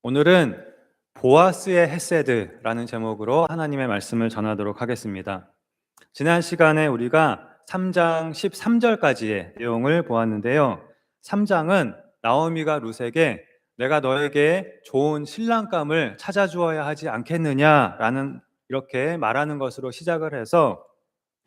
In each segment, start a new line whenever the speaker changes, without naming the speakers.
오늘은 보아스의 헤세드라는 제목으로 하나님의 말씀을 전하도록 하겠습니다. 지난 시간에 우리가 3장 13절까지의 내용을 보았는데요. 3장은 나오미가 룻에게 내가 너에게 좋은 신랑감을 찾아주어야 하지 않겠느냐라는 이렇게 말하는 것으로 시작을 해서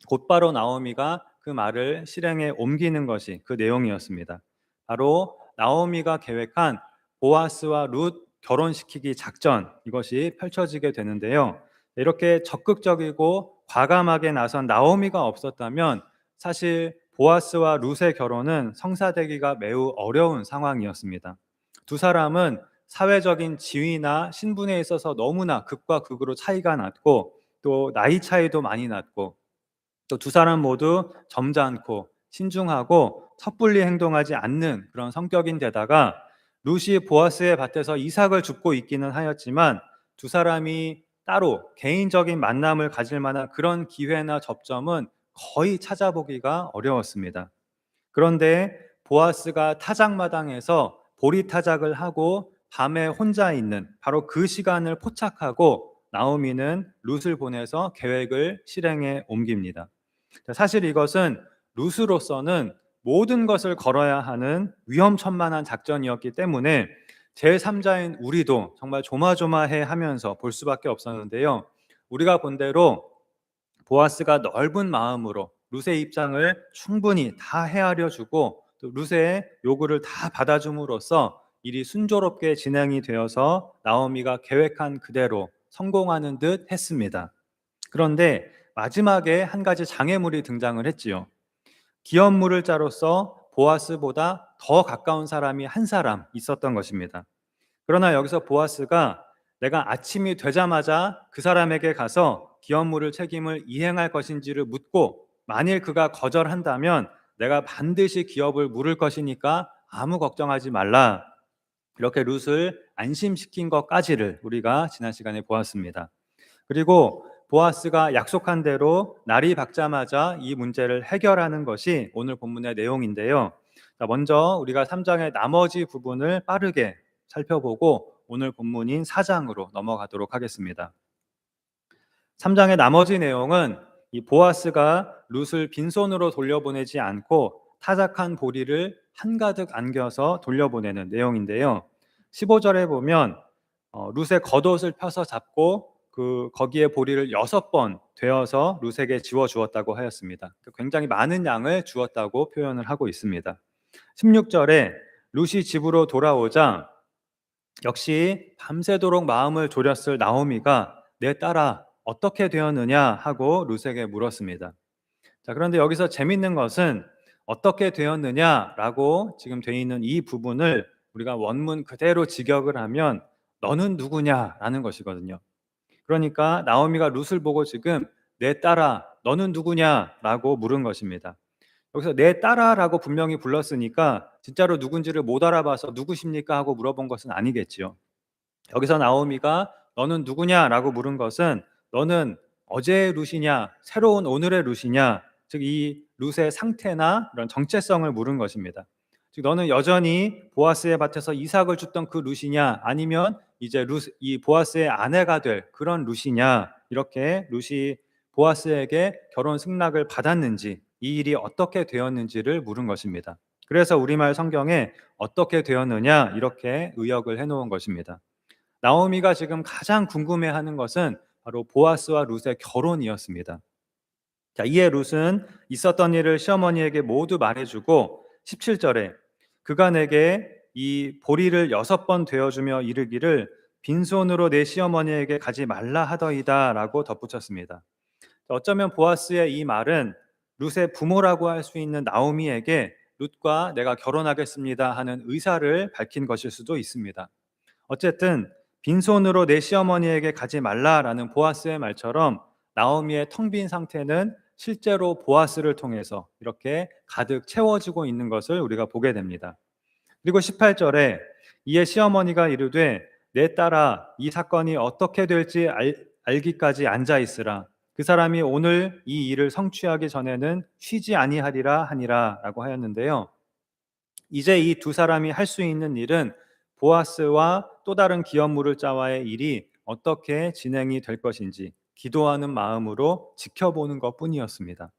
곧바로 나오미가 그 말을 실행에 옮기는 것이 그 내용이었습니다. 바로 나오미가 계획한 보아스와 룻 결혼시키기 작전, 이것이 펼쳐지게 되는데요. 이렇게 적극적이고 과감하게 나선 나오미가 없었다면 사실 보아스와 룻의 결혼은 성사되기가 매우 어려운 상황이었습니다. 두 사람은 사회적인 지위나 신분에 있어서 너무나 극과 극으로 차이가 났고, 또 나이 차이도 많이 났고, 또 두 사람 모두 점잖고 신중하고 섣불리 행동하지 않는 그런 성격인데다가 룻이 보아스의 밭에서 이삭을 줍고 있기는 하였지만 두 사람이 따로 개인적인 만남을 가질 만한 그런 기회나 접점은 거의 찾아보기가 어려웠습니다. 그런데 보아스가 타작마당에서 보리 타작을 하고 밤에 혼자 있는 바로 그 시간을 포착하고 나오미는 룻을 보내서 계획을 실행에 옮깁니다. 사실 이것은 룻으로서는 모든 것을 걸어야 하는 위험천만한 작전이었기 때문에 제3자인 우리도 정말 조마조마해 하면서 볼 수밖에 없었는데요. 우리가 본 대로 보아스가 넓은 마음으로 룻의 입장을 충분히 다 헤아려 주고 또 룻의 요구를 다 받아줌으로써 일이 순조롭게 진행이 되어서 나오미가 계획한 그대로 성공하는 듯 했습니다. 그런데 마지막에 한 가지 장애물이 등장을 했지요. 기업물을 자로서 보아스보다 더 가까운 사람이 한 사람 있었던 것입니다. 그러나 여기서 보아스가 내가 아침이 되자마자 그 사람에게 가서 기업물을 책임을 이행할 것인지를 묻고 만일 그가 거절한다면 내가 반드시 기업을 물을 것이니까 아무 걱정하지 말라. 이렇게 룻을 안심시킨 것까지를 우리가 지난 시간에 보았습니다. 그리고 보아스가 약속한 대로 날이 밝자마자 이 문제를 해결하는 것이 오늘 본문의 내용인데요. 먼저 우리가 3장의 나머지 부분을 빠르게 살펴보고 오늘 본문인 4장으로 넘어가도록 하겠습니다. 3장의 나머지 내용은 이 보아스가 룻을 빈손으로 돌려보내지 않고 타작한 보리를 한가득 안겨서 돌려보내는 내용인데요. 15절에 보면 룻의 겉옷을 펴서 잡고 거기에 보리를 6번 되어서 룻에게 지워 주었다고 하였습니다. 굉장히 많은 양을 주었다고 표현을 하고 있습니다. 16절에 룻이 집으로 돌아오자 역시 밤새도록 마음을 졸였을 나오미가 내 딸아 어떻게 되었느냐 하고 룻에게 물었습니다. 자, 그런데 여기서 재밌는 것은 어떻게 되었느냐라고 지금 돼 있는 이 부분을 우리가 원문 그대로 직역을 하면 너는 누구냐라는 것이거든요. 그러니까 나오미가 룻을 보고 지금 내 딸아 너는 누구냐라고 물은 것입니다. 여기서 내 딸아라고 분명히 불렀으니까 진짜로 누군지를 못 알아봐서 누구십니까 하고 물어본 것은 아니겠지요. 여기서 나오미가 너는 누구냐라고 물은 것은 너는 어제의 룻이냐 새로운 오늘의 룻이냐, 즉 이 룻의 상태나 이런 정체성을 물은 것입니다. 즉 너는 여전히 보아스의 밭에서 이삭을 줍던 그 룻이냐 아니면 이제 이 보아스의 아내가 될 그런 룻이냐, 이렇게 룻이 보아스에게 결혼 승낙을 받았는지 이 일이 어떻게 되었는지를 물은 것입니다. 그래서 우리말 성경에 어떻게 되었느냐 이렇게 의역을 해놓은 것입니다. 나오미가 지금 가장 궁금해하는 것은 바로 보아스와 룻의 결혼이었습니다. 자, 이에 룻은 있었던 일을 시어머니에게 모두 말해주고 17절에 그가 내게 이 보리를 6번 되어주며 이르기를 빈손으로 내 시어머니에게 가지 말라 하더이다 라고 덧붙였습니다. 어쩌면 보아스의 이 말은 룻의 부모라고 할 수 있는 나오미에게 룻과 내가 결혼하겠습니다 하는 의사를 밝힌 것일 수도 있습니다. 어쨌든 빈손으로 내 시어머니에게 가지 말라라는 보아스의 말처럼 나오미의 텅 빈 상태는 실제로 보아스를 통해서 이렇게 가득 채워지고 있는 것을 우리가 보게 됩니다. 그리고 18절에 이에 시어머니가 이르되 내 딸아 이 사건이 어떻게 될지 알기까지 앉아 있으라. 그 사람이 오늘 이 일을 성취하기 전에는 쉬지 아니하리라 하니라 라고 하였는데요. 이제 이 두 사람이 할 수 있는 일은 보아스와 또 다른 기업 무를자와의 일이 어떻게 진행이 될 것인지 기도하는 마음으로 지켜보는 것뿐이었습니다.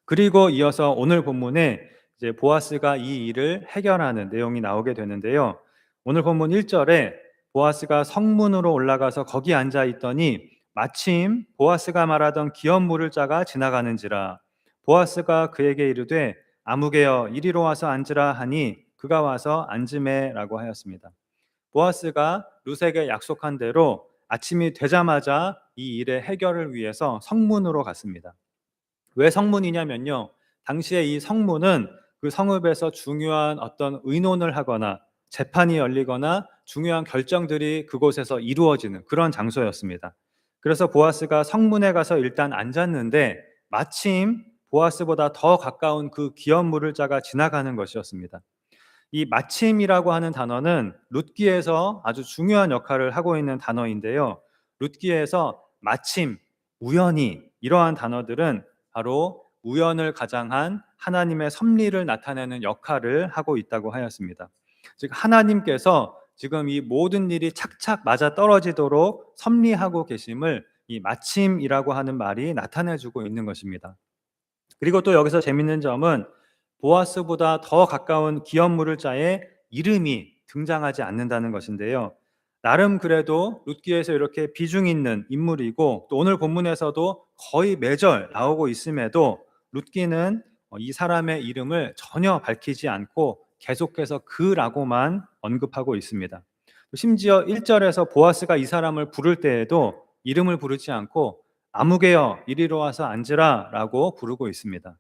그리고 이어서 오늘 본문에 이제 보아스가 이 일을 해결하는 내용이 나오게 되는데요. 오늘 본문 1절에 보아스가 성문으로 올라가서 거기 앉아 있더니 마침 보아스가 말하던 기업 물을 자가 지나가는지라. 보아스가 그에게 이르되 아무개여 이리로 와서 앉으라 하니 그가 와서 앉으매라고 하였습니다. 보아스가 룻에게 약속한 대로 아침이 되자마자 이 일의 해결을 위해서 성문으로 갔습니다. 왜 성문이냐면요, 당시에 이 성문은 그 성읍에서 중요한 어떤 의논을 하거나 재판이 열리거나 중요한 결정들이 그곳에서 이루어지는 그런 장소였습니다. 그래서 보아스가 성문에 가서 일단 앉았는데 마침 보아스보다 더 가까운 그 기업 물을 자가 지나가는 것이었습니다. 이 마침이라고 하는 단어는 룻기에서 아주 중요한 역할을 하고 있는 단어인데요. 룻기에서 마침, 우연히 이러한 단어들은 바로 우연을 가장한 하나님의 섭리를 나타내는 역할을 하고 있다고 하였습니다. 즉 하나님께서 지금 이 모든 일이 착착 맞아 떨어지도록 섭리하고 계심을 이 마침이라고 하는 말이 나타내주고 있는 것입니다. 그리고 또 여기서 재밌는 점은 보아스보다 더 가까운 기업 물을 자의 이름이 등장하지 않는다는 것인데요. 나름 그래도 룻기에서 이렇게 비중 있는 인물이고 또 오늘 본문에서도 거의 매절 나오고 있음에도 룻기는 이 사람의 이름을 전혀 밝히지 않고 계속해서 그라고만 언급하고 있습니다. 심지어 1절에서 보아스가 이 사람을 부를 때에도 이름을 부르지 않고 아무개여 이리로 와서 앉으라 라고 부르고 있습니다.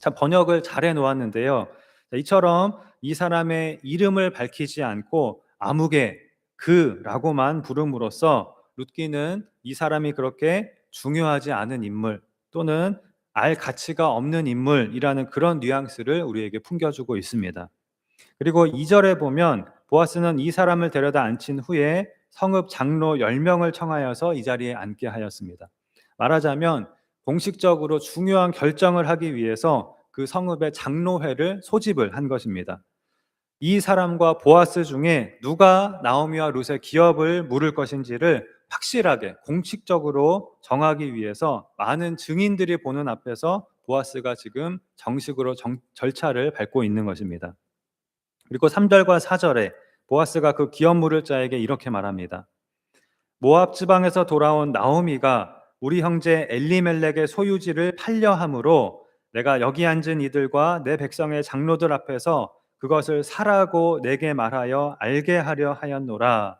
참 번역을 잘 해놓았는데요. 이처럼 이 사람의 이름을 밝히지 않고 아무개 그라고만 부름으로써 룻기는 이 사람이 그렇게 중요하지 않은 인물 또는 알 가치가 없는 인물이라는 그런 뉘앙스를 우리에게 풍겨주고 있습니다. 그리고 2절에 보면 보아스는 이 사람을 데려다 앉힌 후에 성읍 장로 10명을 청하여서 이 자리에 앉게 하였습니다. 말하자면 공식적으로 중요한 결정을 하기 위해서 그 성읍의 장로회를 소집을 한 것입니다. 이 사람과 보아스 중에 누가 나오미와 룻의 기업을 물을 것인지를 확실하게 공식적으로 정하기 위해서 많은 증인들이 보는 앞에서 보아스가 지금 정식으로 절차를 밟고 있는 것입니다. 그리고 3절과 4절에 보아스가 그 기업 물을 자에게 이렇게 말합니다. 모압 지방에서 돌아온 나오미가 우리 형제 엘리멜렉의 소유지를 팔려 함으로 내가 여기 앉은 이들과 내 백성의 장로들 앞에서 그것을 사라고 내게 말하여 알게 하려 하였노라.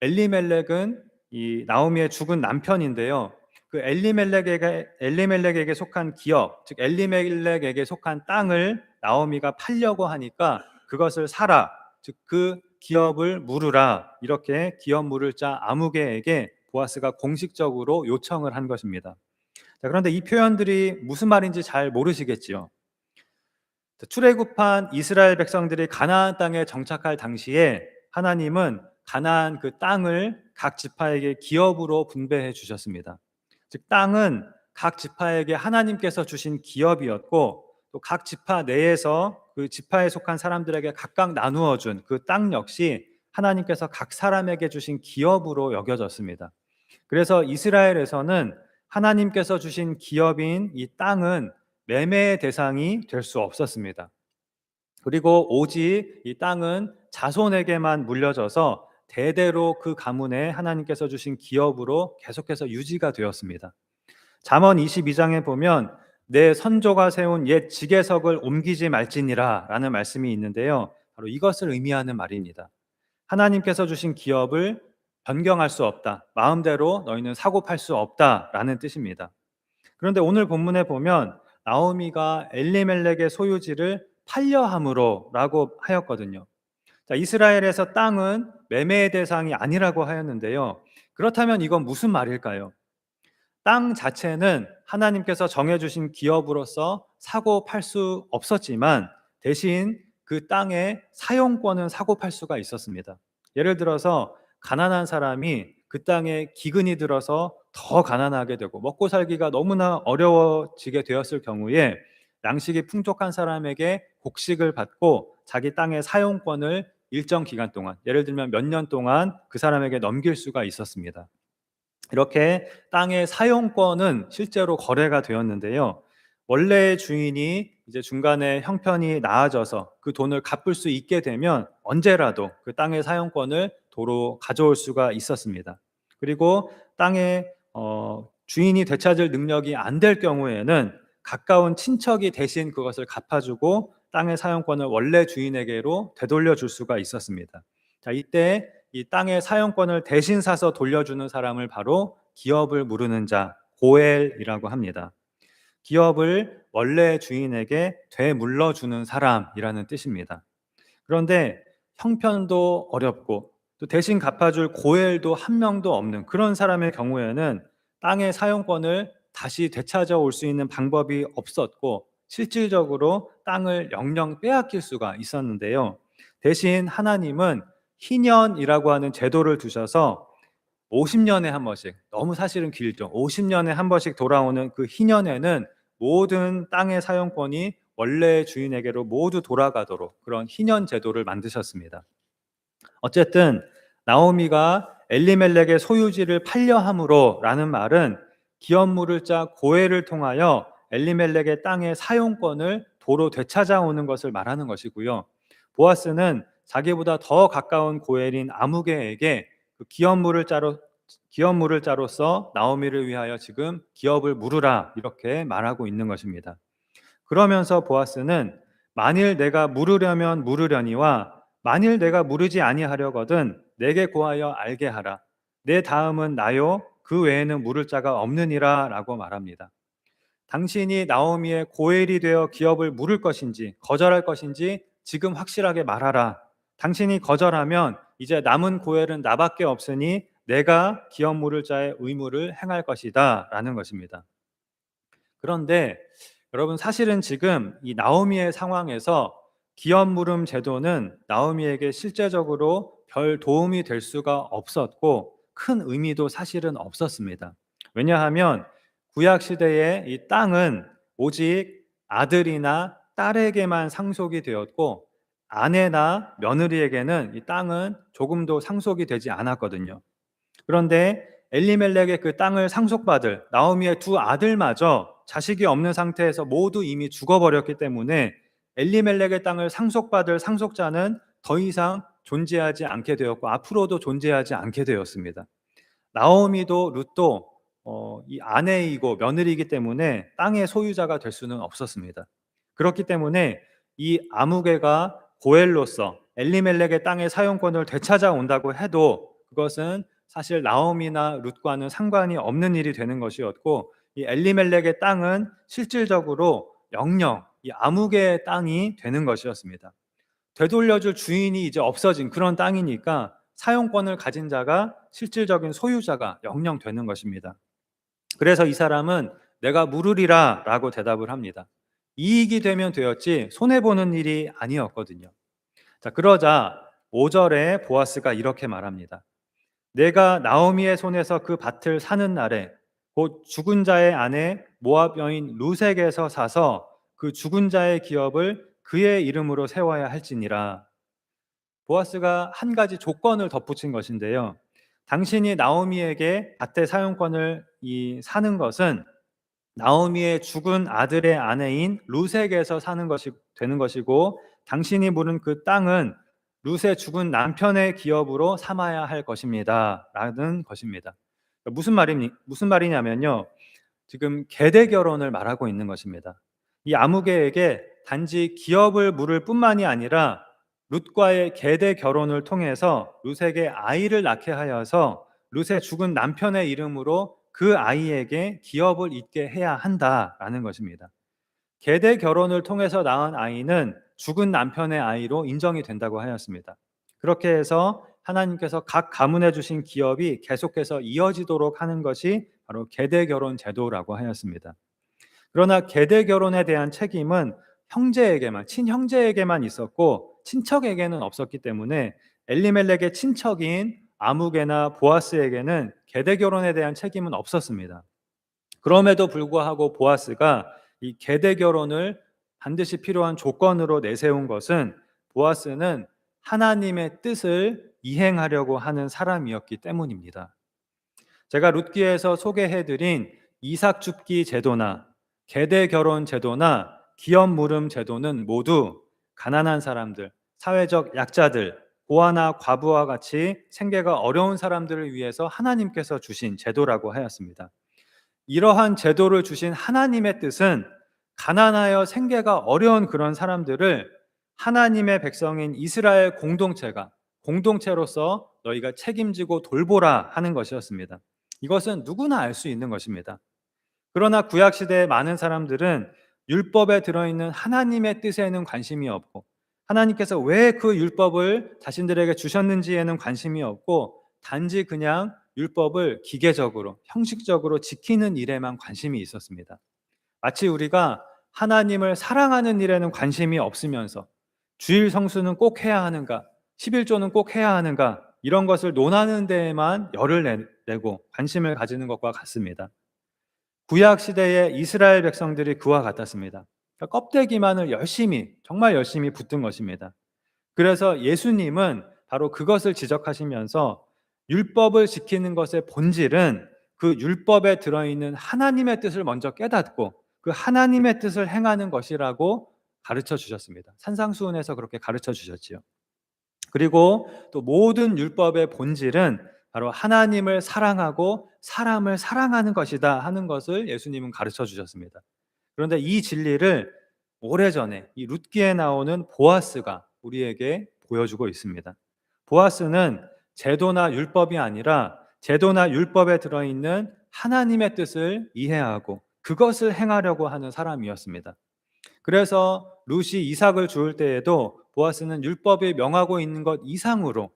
엘리멜렉은 이 나오미의 죽은 남편인데요. 그 엘리멜렉에게 속한 기업, 즉 엘리멜렉에게 속한 땅을 나오미가 팔려고 하니까 그것을 사라, 즉 그 기업을 물으라, 이렇게 기업 물을 자 아무개에게 보아스가 공식적으로 요청을 한 것입니다. 자, 그런데 이 표현들이 무슨 말인지 잘 모르시겠지요. 출애굽한 이스라엘 백성들이 가나안 땅에 정착할 당시에 하나님은 가나안 그 땅을 각 지파에게 기업으로 분배해 주셨습니다. 즉 땅은 각 지파에게 하나님께서 주신 기업이었고 또 각 지파 내에서 그 지파에 속한 사람들에게 각각 나누어 준 그 땅 역시 하나님께서 각 사람에게 주신 기업으로 여겨졌습니다. 그래서 이스라엘에서는 하나님께서 주신 기업인 이 땅은 매매의 대상이 될 수 없었습니다. 그리고 오직 이 땅은 자손에게만 물려져서 대대로 그 가문에 하나님께서 주신 기업으로 계속해서 유지가 되었습니다. 잠언 22장에 보면 내 선조가 세운 옛 지계석을 옮기지 말지니라 라는 말씀이 있는데요. 바로 이것을 의미하는 말입니다. 하나님께서 주신 기업을 변경할 수 없다. 마음대로 너희는 사고 팔 수 없다라는 뜻입니다. 그런데 오늘 본문에 보면 나오미가 엘리멜렉의 소유지를 팔려함으로 라고 하였거든요. 자, 이스라엘에서 땅은 매매의 대상이 아니라고 하였는데요. 그렇다면 이건 무슨 말일까요? 땅 자체는 하나님께서 정해주신 기업으로서 사고 팔 수 없었지만 대신 그 땅의 사용권은 사고 팔 수가 있었습니다. 예를 들어서 가난한 사람이 그 땅에 기근이 들어서 더 가난하게 되고 먹고 살기가 너무나 어려워지게 되었을 경우에 양식이 풍족한 사람에게 곡식을 받고 자기 땅의 사용권을 일정 기간 동안, 예를 들면 몇 년 동안 그 사람에게 넘길 수가 있었습니다. 이렇게 땅의 사용권은 실제로 거래가 되었는데요. 원래의 주인이 이제 중간에 형편이 나아져서 그 돈을 갚을 수 있게 되면 언제라도 그 땅의 사용권을 도로 가져올 수가 있었습니다. 그리고 땅의 주인이 되찾을 능력이 안 될 경우에는 가까운 친척이 대신 그것을 갚아주고 땅의 사용권을 원래 주인에게로 되돌려 줄 수가 있었습니다. 자, 이때 이 땅의 사용권을 대신 사서 돌려주는 사람을 바로 기업을 무르는 자, 고엘이라고 합니다. 기업을 원래 주인에게 되물러주는 사람이라는 뜻입니다. 그런데 형편도 어렵고 또 대신 갚아줄 고엘도 한 명도 없는 그런 사람의 경우에는 땅의 사용권을 다시 되찾아 올 수 있는 방법이 없었고, 실질적으로 땅을 영영 빼앗길 수가 있었는데요. 대신 하나님은 희년이라고 하는 제도를 두셔서 50년에 한 번씩, 너무 사실은 길죠. 50년에 한 번씩 돌아오는 그 희년에는 모든 땅의 사용권이 원래 주인에게로 모두 돌아가도록 그런 희년 제도를 만드셨습니다. 어쨌든 나오미가 엘리멜렉의 소유지를 팔려 함으로라는 말은 기업 물을 자 고엘을 통하여 엘리멜렉의 땅의 사용권을 도로 되찾아오는 것을 말하는 것이고요. 보아스는 자기보다 더 가까운 고엘인 아무개에게 그 기업 물을 자로서 나오미를 위하여 지금 기업을 물으라 이렇게 말하고 있는 것입니다. 그러면서 보아스는 만일 내가 물으려면 물으려니와 만일 내가 물으지 아니하려거든 내게 고하여 알게 하라. 내 다음은 나요 그 외에는 물을 자가 없느니라 라고 말합니다. 당신이 나오미의 고엘이 되어 기업을 물을 것인지 거절할 것인지 지금 확실하게 말하라. 당신이 거절하면 이제 남은 고엘은 나밖에 없으니 내가 기업 물을 자의 의무를 행할 것이다 라는 것입니다. 그런데 여러분, 사실은 지금 이 나오미의 상황에서 기업 물음 제도는 나오미에게 실제적으로 별 도움이 될 수가 없었고 큰 의미도 사실은 없었습니다. 왜냐하면 구약 시대에 이 땅은 오직 아들이나 딸에게만 상속이 되었고 아내나 며느리에게는 이 땅은 조금도 상속이 되지 않았거든요. 그런데 엘리멜렉의 그 땅을 상속받을 나오미의 두 아들마저 자식이 없는 상태에서 모두 이미 죽어버렸기 때문에 엘리멜렉의 땅을 상속받을 상속자는 더 이상 존재하지 않게 되었고 앞으로도 존재하지 않게 되었습니다. 나오미도 룻도 이 아내이고 며느리이기 때문에 땅의 소유자가 될 수는 없었습니다. 그렇기 때문에 이 아무개가 고엘로서 엘리멜렉의 땅의 사용권을 되찾아온다고 해도 그것은 사실 나오미나 룻과는 상관이 없는 일이 되는 것이었고, 이 엘리멜렉의 땅은 실질적으로 영영 이 아무개의 땅이 되는 것이었습니다. 되돌려줄 주인이 이제 없어진 그런 땅이니까 사용권을 가진 자가 실질적인 소유자가 영영 되는 것입니다. 그래서 이 사람은 내가 물으리라 라고 대답을 합니다. 이익이 되면 되었지 손해보는 일이 아니었거든요. 자, 그러자 5절에 보아스가 이렇게 말합니다. 내가 나오미의 손에서 그 밭을 사는 날에 곧 죽은 자의 아내 모압 여인 루색에서 사서 그 죽은 자의 기업을 그의 이름으로 세워야 할지니라. 보아스가 한 가지 조건을 덧붙인 것인데요. 당신이 나오미에게 밭의 사용권을 사는 것은 나오미의 죽은 아들의 아내인 루색에서 사는 것이 되는 것이고, 당신이 물은 그 땅은 룻의 죽은 남편의 기업으로 삼아야 할 것입니다 라는 것입니다. 무슨 말이냐면요, 지금 계대 결혼을 말하고 있는 것입니다. 이 아무개에게 단지 기업을 물을 뿐만이 아니라 룻과의 계대 결혼을 통해서 룻에게 아이를 낳게 하여서 룻의 죽은 남편의 이름으로 그 아이에게 기업을 잇게 해야 한다라는 것입니다. 계대 결혼을 통해서 낳은 아이는 죽은 남편의 아이로 인정이 된다고 하였습니다. 그렇게 해서 하나님께서 각 가문에 주신 기업이 계속해서 이어지도록 하는 것이 바로 계대 결혼 제도라고 하였습니다. 그러나 계대 결혼에 대한 책임은 친형제에게만 있었고 친척에게는 없었기 때문에 엘리멜렉의 친척인 아무개나 보아스에게는 계대 결혼에 대한 책임은 없었습니다. 그럼에도 불구하고 보아스가 이 계대 결혼을 반드시 필요한 조건으로 내세운 것은 보아스는 하나님의 뜻을 이행하려고 하는 사람이었기 때문입니다. 제가 룻기에서 소개해드린 이삭 줍기 제도나 계대 결혼 제도나 기업 물음 제도는 모두 가난한 사람들, 사회적 약자들, 고아나 과부와 같이 생계가 어려운 사람들을 위해서 하나님께서 주신 제도라고 하였습니다. 이러한 제도를 주신 하나님의 뜻은 가난하여 생계가 어려운 그런 사람들을 하나님의 백성인 이스라엘 공동체가 공동체로서 너희가 책임지고 돌보라 하는 것이었습니다. 이것은 누구나 알 수 있는 것입니다. 그러나 구약 시대의 많은 사람들은 율법에 들어있는 하나님의 뜻에는 관심이 없고 하나님께서 왜 그 율법을 자신들에게 주셨는지에는 관심이 없고 단지 그냥 율법을 기계적으로 형식적으로 지키는 일에만 관심이 있었습니다. 마치 우리가 하나님을 사랑하는 일에는 관심이 없으면서 주일 성수는 꼭 해야 하는가, 11조는 꼭 해야 하는가 이런 것을 논하는 데에만 열을 내고 관심을 가지는 것과 같습니다. 구약 시대의 이스라엘 백성들이 그와 같았습니다. 그러니까 껍데기만을 열심히 정말 열심히 붙든 것입니다. 그래서 예수님은 바로 그것을 지적하시면서 율법을 지키는 것의 본질은 그 율법에 들어있는 하나님의 뜻을 먼저 깨닫고 그 하나님의 뜻을 행하는 것이라고 가르쳐 주셨습니다. 산상수훈에서 그렇게 가르쳐 주셨지요. 그리고 또 모든 율법의 본질은 바로 하나님을 사랑하고 사람을 사랑하는 것이다 하는 것을 예수님은 가르쳐 주셨습니다. 그런데 이 진리를 오래전에 이 룻기에 나오는 보아스가 우리에게 보여주고 있습니다. 보아스는 제도나 율법이 아니라 제도나 율법에 들어있는 하나님의 뜻을 이해하고 그것을 행하려고 하는 사람이었습니다. 그래서 룻이 이삭을 주울 때에도 보아스는 율법이 명하고 있는 것 이상으로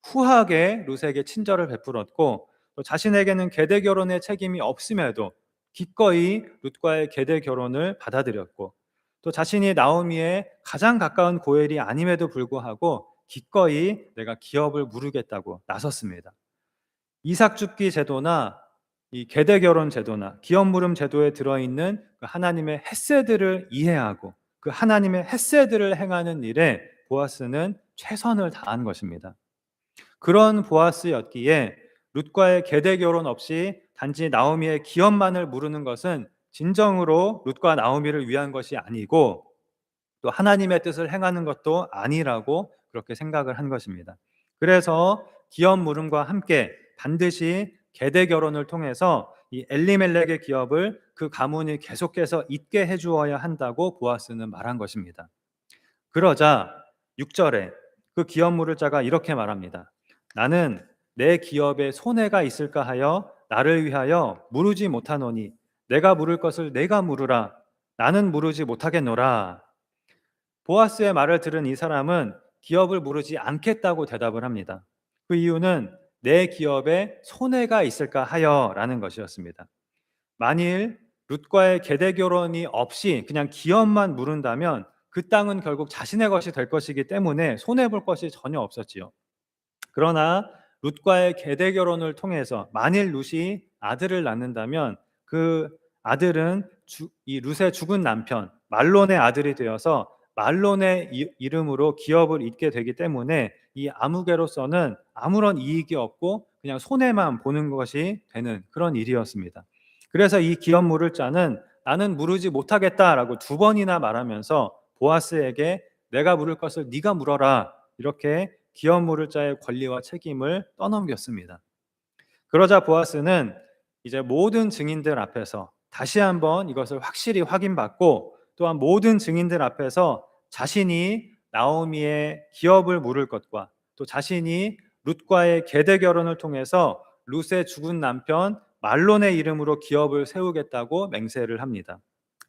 후하게 룻에게 친절을 베풀었고 또 자신에게는 계대 결혼의 책임이 없음에도 기꺼이 룻과의 계대 결혼을 받아들였고 또 자신이 나오미의 가장 가까운 고엘이 아님에도 불구하고 기꺼이 내가 기업을 무르겠다고 나섰습니다. 이삭 줍기 제도나 이 계대 결혼 제도나 기업 물음 제도에 들어있는 그 하나님의 헤세드를 이해하고 그 하나님의 헤세드를 행하는 일에 보아스는 최선을 다한 것입니다. 그런 보아스였기에 룻과의 계대 결혼 없이 단지 나오미의 기업만을 물으는 것은 진정으로 룻과 나오미를 위한 것이 아니고 또 하나님의 뜻을 행하는 것도 아니라고 그렇게 생각을 한 것입니다. 그래서 기업 물음과 함께 반드시 계대 결혼을 통해서 이 엘리멜렉의 기업을 그 가문이 계속해서 있게 해주어야 한다고 보아스는 말한 것입니다. 그러자 6절에 그 기업 물을 자가 이렇게 말합니다. 나는 내 기업에 손해가 있을까 하여 나를 위하여 물으지 못하노니 내가 물을 것을 내가 물으라. 나는 물으지 못하겠노라. 보아스의 말을 들은 이 사람은 기업을 물으지 않겠다고 대답을 합니다. 그 이유는 내 기업에 손해가 있을까 하여라는 것이었습니다. 만일 룻과의 계대 결혼이 없이 그냥 기업만 물은다면 그 땅은 결국 자신의 것이 될 것이기 때문에 손해 볼 것이 전혀 없었지요. 그러나 룻과의 계대 결혼을 통해서 만일 룻이 아들을 낳는다면 그 아들은 이 룻의 죽은 남편 말론의 아들이 되어서 말론의 이름으로 기업을 잇게 되기 때문에 이 아무개로서는 아무런 이익이 없고 그냥 손해만 보는 것이 되는 그런 일이었습니다. 그래서 이 기업 물을 자는 나는 물으지 못하겠다라고 두 번이나 말하면서 보아스에게 내가 물을 것을 네가 물어라 이렇게 기업 물을 자의 권리와 책임을 떠넘겼습니다. 그러자 보아스는 이제 모든 증인들 앞에서 다시 한번 이것을 확실히 확인받고 또한 모든 증인들 앞에서 자신이 나오미의 기업을 물을 것과 또 자신이 룻과의 계대 결혼을 통해서 룻의 죽은 남편 말론의 이름으로 기업을 세우겠다고 맹세를 합니다.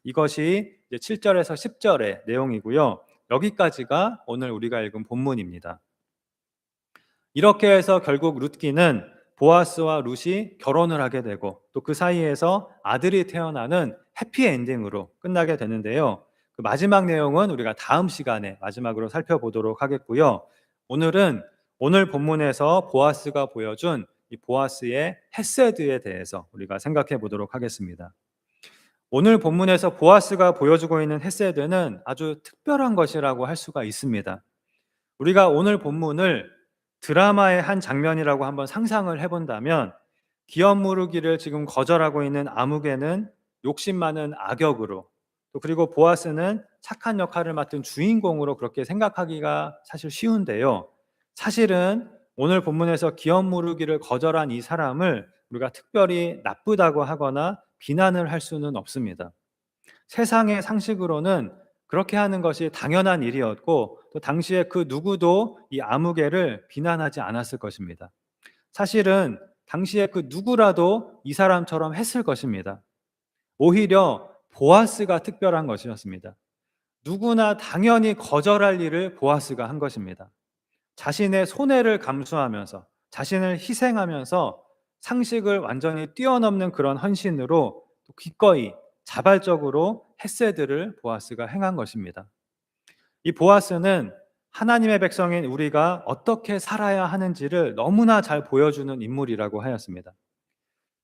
이것이 이제 7절에서 10절의 내용이고요. 여기까지가 오늘 우리가 읽은 본문입니다. 이렇게 해서 결국 룻기는 보아스와 룻이 결혼을 하게 되고 또 그 사이에서 아들이 태어나는 해피엔딩으로 끝나게 되는데요. 그 마지막 내용은 우리가 다음 시간에 마지막으로 살펴보도록 하겠고요. 오늘은 오늘 본문에서 보아스가 보여준 이 보아스의 헤세드에 대해서 우리가 생각해 보도록 하겠습니다. 오늘 본문에서 보아스가 보여주고 있는 헤세드는 아주 특별한 것이라고 할 수가 있습니다. 우리가 오늘 본문을 드라마의 한 장면이라고 한번 상상을 해본다면 기업 무르기를 지금 거절하고 있는 아무개는 욕심 많은 악역으로, 또 그리고 보아스는 착한 역할을 맡은 주인공으로 그렇게 생각하기가 사실 쉬운데요. 사실은 오늘 본문에서 기업 무르기를 거절한 이 사람을 우리가 특별히 나쁘다고 하거나 비난을 할 수는 없습니다. 세상의 상식으로는 그렇게 하는 것이 당연한 일이었고, 또 당시에 그 누구도 이 아무개를 비난하지 않았을 것입니다. 사실은 당시에 그 누구라도 이 사람처럼 했을 것입니다. 오히려 보아스가 특별한 것이었습니다. 누구나 당연히 거절할 일을 보아스가 한 것입니다. 자신의 손해를 감수하면서, 자신을 희생하면서 상식을 완전히 뛰어넘는 그런 헌신으로 기꺼이 자발적으로 헤세드를 보아스가 행한 것입니다. 이 보아스는 하나님의 백성인 우리가 어떻게 살아야 하는지를 너무나 잘 보여주는 인물이라고 하였습니다.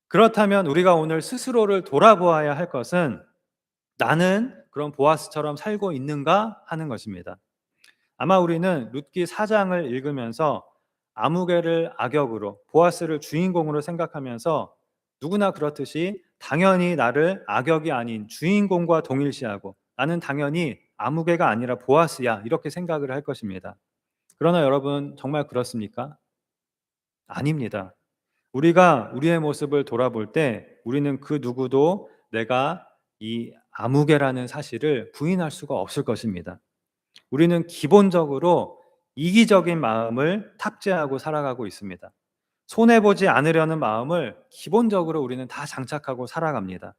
그렇다면 우리가 오늘 스스로를 돌아보아야 할 것은, 나는 그런 보아스처럼 살고 있는가 하는 것입니다. 아마 우리는 룻기 4장을 읽으면서 아무개를 악역으로, 보아스를 주인공으로 생각하면서 누구나 그렇듯이 당연히 나를 악역이 아닌 주인공과 동일시하고, 나는 당연히 아무개가 아니라 보아스야, 이렇게 생각을 할 것입니다. 그러나 여러분, 정말 그렇습니까? 아닙니다. 우리가 우리의 모습을 돌아볼 때 우리는 그 누구도 내가 이 아무개라는 사실을 부인할 수가 없을 것입니다. 우리는 기본적으로 이기적인 마음을 탑재하고 살아가고 있습니다. 손해보지 않으려는 마음을 기본적으로 우리는 다 장착하고 살아갑니다.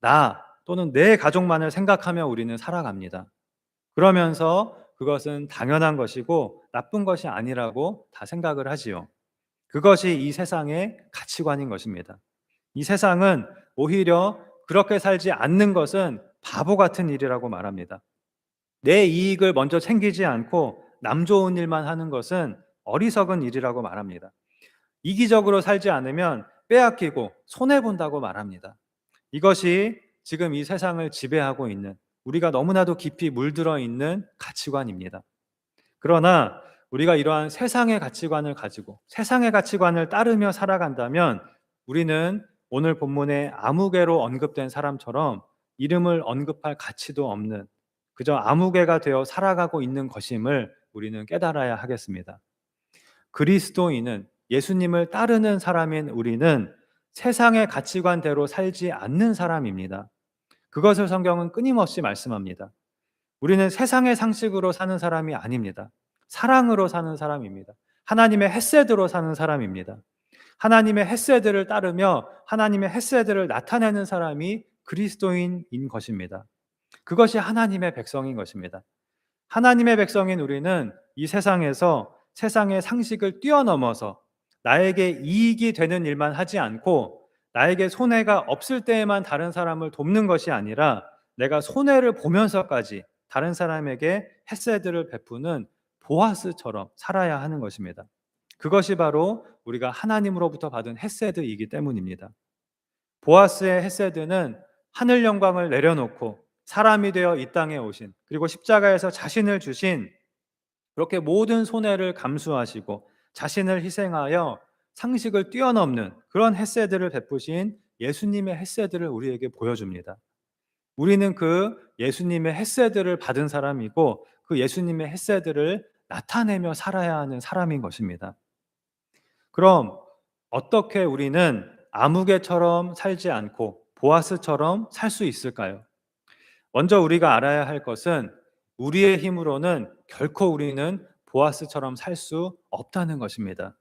나 또는 내 가족만을 생각하며 우리는 살아갑니다. 그러면서 그것은 당연한 것이고 나쁜 것이 아니라고 다 생각을 하지요. 그것이 이 세상의 가치관인 것입니다. 이 세상은 오히려 그렇게 살지 않는 것은 바보 같은 일이라고 말합니다. 내 이익을 먼저 챙기지 않고 남 좋은 일만 하는 것은 어리석은 일이라고 말합니다. 이기적으로 살지 않으면 빼앗기고 손해본다고 말합니다. 이것이 지금 이 세상을 지배하고 있는, 우리가 너무나도 깊이 물들어 있는 가치관입니다. 그러나 우리가 이러한 세상의 가치관을 가지고 세상의 가치관을 따르며 살아간다면 우리는 오늘 본문에 아무개로 언급된 사람처럼 이름을 언급할 가치도 없는, 그저 아무개가 되어 살아가고 있는 것임을 우리는 깨달아야 하겠습니다. 그리스도인은, 예수님을 따르는 사람인 우리는 세상의 가치관대로 살지 않는 사람입니다. 그것을 성경은 끊임없이 말씀합니다. 우리는 세상의 상식으로 사는 사람이 아닙니다. 사랑으로 사는 사람입니다. 하나님의 헤세드로 사는 사람입니다. 하나님의 헤세드를 따르며 하나님의 헤세드를 나타내는 사람이 그리스도인인 것입니다. 그것이 하나님의 백성인 것입니다. 하나님의 백성인 우리는 이 세상에서 세상의 상식을 뛰어넘어서 나에게 이익이 되는 일만 하지 않고, 나에게 손해가 없을 때에만 다른 사람을 돕는 것이 아니라 내가 손해를 보면서까지 다른 사람에게 헤세드를 베푸는 보아스처럼 살아야 하는 것입니다. 그것이 바로 우리가 하나님으로부터 받은 헤세드이기 때문입니다. 보아스의 헤세드는 하늘 영광을 내려놓고 사람이 되어 이 땅에 오신, 그리고 십자가에서 자신을 주신, 그렇게 모든 손해를 감수하시고 자신을 희생하여 상식을 뛰어넘는 그런 헤세드를 베푸신 예수님의 헤세드를 우리에게 보여줍니다. 우리는 그 예수님의 헤세드를 받은 사람이고 그 예수님의 헤세드를 나타내며 살아야 하는 사람인 것입니다. 그럼 어떻게 우리는 아무개처럼 살지 않고 보아스처럼 살 수 있을까요? 먼저 우리가 알아야 할 것은 우리의 힘으로는 결코 우리는 보아스처럼 살 수 없다는 것입니다.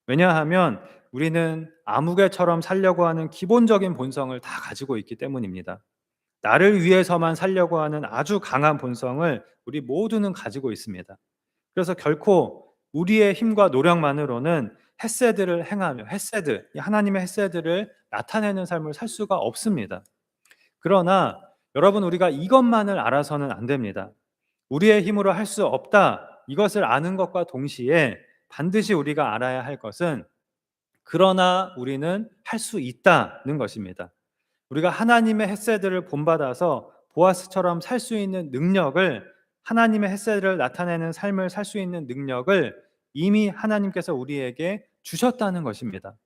왜냐하면 우리는 아무개처럼 살려고 하는 기본적인 본성을 다 가지고 있기 때문입니다. 나를 위해서만 살려고 하는 아주 강한 본성을 우리 모두는 가지고 있습니다. 그래서 결코 우리의 힘과 노력만으로는 헤세드를 행하며 하나님의 헤세드를 나타내는 삶을 살 수가 없습니다. 그러나 여러분, 우리가 이것만을 알아서는 안 됩니다. 우리의 힘으로 할 수 없다, 이것을 아는 것과 동시에 반드시 우리가 알아야 할 것은, 그러나 우리는 할 수 있다는 것입니다. 우리가 하나님의 헤세드를 본받아서 보아스처럼 살 수 있는 능력을 하나님의 헤세드를 나타내는 삶을 살 수 있는 능력을 이미 하나님께서 우리에게 주셨다는 것입니다.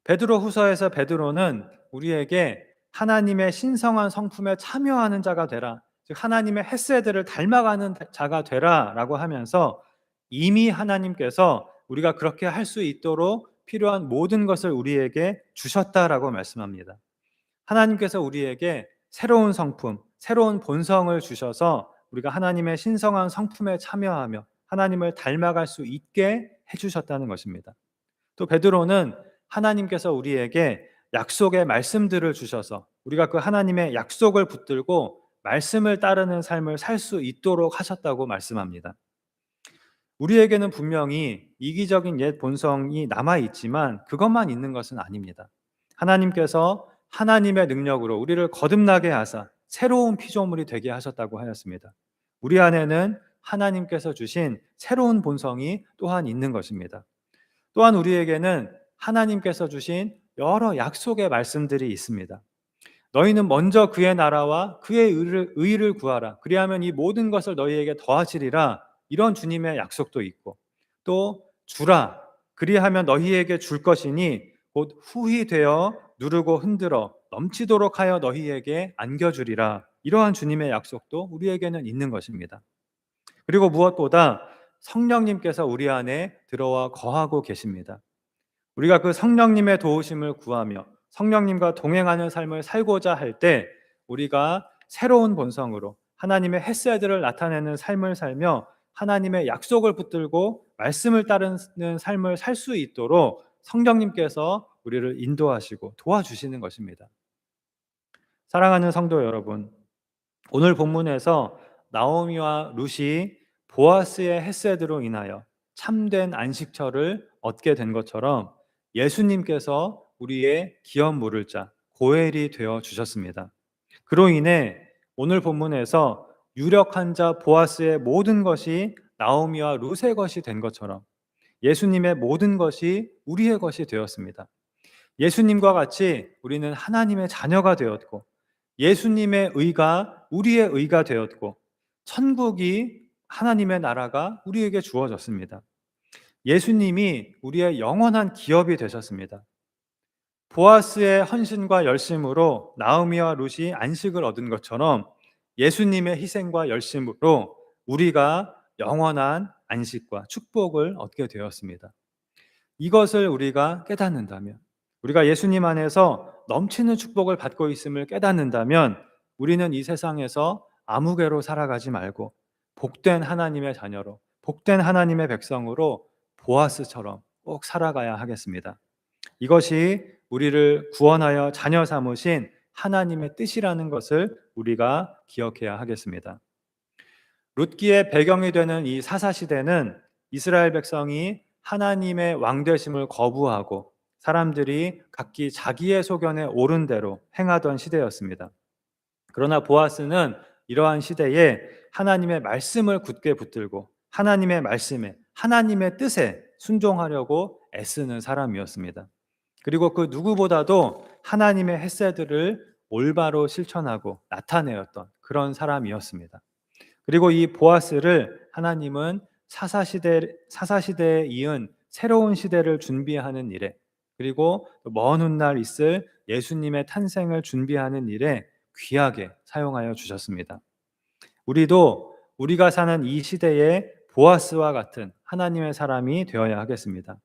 베드로후서에서 베드로는 우리에게 하나님의 신성한 성품에 참여하는 자가 되라, 즉 하나님의 헤세드를 닮아가는 자가 되라라고 하면서 이미 하나님께서 우리가 그렇게 할 수 있도록 필요한 모든 것을 우리에게 주셨다라고 말씀합니다. 하나님께서 우리에게 새로운 성품, 새로운 본성을 주셔서 우리가 하나님의 신성한 성품에 참여하며 하나님을 닮아갈 수 있게 해주셨다는 것입니다. 또 베드로는 하나님께서 우리에게 약속의 말씀들을 주셔서 우리가 그 하나님의 약속을 붙들고 말씀을 따르는 삶을 살 수 있도록 하셨다고 말씀합니다. 우리에게는 분명히 이기적인 옛 본성이 남아있지만 그것만 있는 것은 아닙니다. 하나님께서 하나님의 능력으로 우리를 거듭나게 하사 새로운 피조물이 되게 하셨다고 하였습니다. 우리 안에는 하나님께서 주신 새로운 본성이 또한 있는 것입니다. 또한 우리에게는 하나님께서 주신 여러 약속의 말씀들이 있습니다. 너희는 먼저 그의 나라와 그의 의를 구하라. 그리하면 이 모든 것을 너희에게 더하시리라. 이런 주님의 약속도 있고, 또 주라. 그리하면 너희에게 줄 것이니 곧 후히 되어 누르고 흔들어 넘치도록 하여 너희에게 안겨주리라. 이러한 주님의 약속도 우리에게는 있는 것입니다. 그리고 무엇보다 성령님께서 우리 안에 들어와 거하고 계십니다. 우리가 그 성령님의 도우심을 구하며 성령님과 동행하는 삶을 살고자 할 때 우리가 새로운 본성으로 하나님의 헤세드를 나타내는 삶을 살며 하나님의 약속을 붙들고 말씀을 따르는 삶을 살 수 있도록 성령님께서 우리를 인도하시고 도와주시는 것입니다. 사랑하는 성도 여러분, 오늘 본문에서 나오미와 룻이 보아스의 헤세드로 인하여 참된 안식처를 얻게 된 것처럼 예수님께서 우리의 기업 물을 자 고엘이 되어 주셨습니다. 그로 인해 오늘 본문에서 유력한 자 보아스의 모든 것이 나오미와 룻의 것이 된 것처럼 예수님의 모든 것이 우리의 것이 되었습니다. 예수님과 같이 우리는 하나님의 자녀가 되었고 예수님의 의가 우리의 의가 되었고 천국이 하나님의 나라가 우리에게 주어졌습니다. 예수님이 우리의 영원한 기업이 되셨습니다. 보아스의 헌신과 열심으로 나오미와 룻이 안식을 얻은 것처럼 예수님의 희생과 열심으로 우리가 영원한 안식과 축복을 얻게 되었습니다. 이것을 우리가 깨닫는다면, 우리가 예수님 안에서 넘치는 축복을 받고 있음을 깨닫는다면 우리는 이 세상에서 아무개로 살아가지 말고 복된 하나님의 자녀로, 복된 하나님의 백성으로 보아스처럼 꼭 살아가야 하겠습니다. 이것이 우리를 구원하여 자녀 삼으신 하나님의 뜻이라는 것을 우리가 기억해야 하겠습니다. 룻기의 배경이 되는 이 사사시대는 이스라엘 백성이 하나님의 왕되심을 거부하고 사람들이 각기 자기의 소견에 옳은 대로 행하던 시대였습니다. 그러나 보아스는 이러한 시대에 하나님의 말씀을 굳게 붙들고 하나님의 말씀에, 하나님의 뜻에 순종하려고 애쓰는 사람이었습니다. 그리고 그 누구보다도 하나님의 헤세드를 올바로 실천하고 나타내었던 그런 사람이었습니다. 그리고 이 보아스를 하나님은 사사시대에 이은 새로운 시대를 준비하는 일에, 그리고 먼 훗날 있을 예수님의 탄생을 준비하는 일에 귀하게 사용하여 주셨습니다. 우리도 우리가 사는 이 시대에 보아스와 같은 하나님의 사람이 되어야 하겠습니다.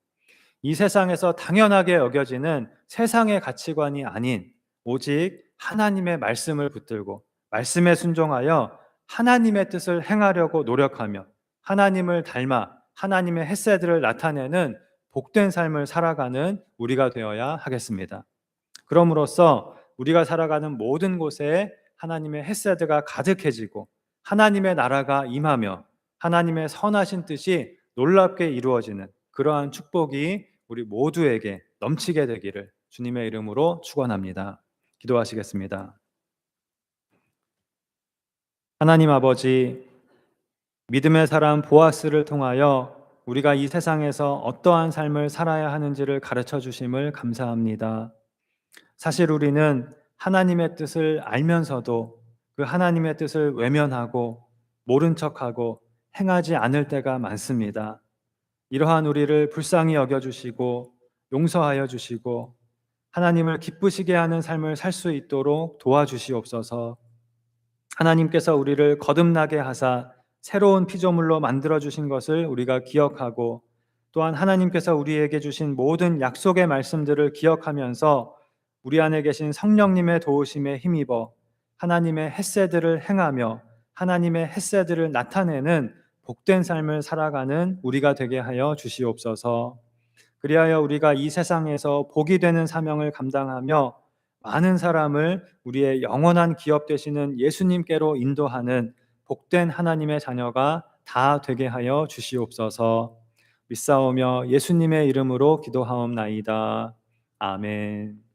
이 세상에서 당연하게 여겨지는 세상의 가치관이 아닌 오직 하나님의 말씀을 붙들고 말씀에 순종하여 하나님의 뜻을 행하려고 노력하며 하나님을 닮아 하나님의 헤세드를 나타내는 복된 삶을 살아가는 우리가 되어야 하겠습니다. 그럼으로써 우리가 살아가는 모든 곳에 하나님의 헤세드가 가득해지고 하나님의 나라가 임하며 하나님의 선하신 뜻이 놀랍게 이루어지는 그러한 축복이 우리 모두에게 넘치게 되기를 주님의 이름으로 축원합니다. 기도하시겠습니다. 하나님 아버지, 믿음의 사람 보아스를 통하여 우리가 이 세상에서 어떠한 삶을 살아야 하는지를 가르쳐 주심을 감사합니다. 사실 우리는 하나님의 뜻을 알면서도 그 하나님의 뜻을 외면하고 모른 척하고 행하지 않을 때가 많습니다. 이러한 우리를 불쌍히 여겨주시고 용서하여 주시고 하나님을 기쁘시게 하는 삶을 살 수 있도록 도와주시옵소서. 하나님께서 우리를 거듭나게 하사 새로운 피조물로 만들어 주신 것을 우리가 기억하고, 또한 하나님께서 우리에게 주신 모든 약속의 말씀들을 기억하면서 우리 안에 계신 성령님의 도우심에 힘입어 하나님의 헷세들을 행하며 하나님의 헷세들을 나타내는 복된 삶을 살아가는 우리가 되게 하여 주시옵소서. 그리하여 우리가 이 세상에서 복이 되는 사명을 감당하며 많은 사람을 우리의 영원한 기업 되시는 예수님께로 인도하는 복된 하나님의 자녀가 다 되게 하여 주시옵소서. 믿사오며 예수님의 이름으로 기도하옵나이다. 아멘.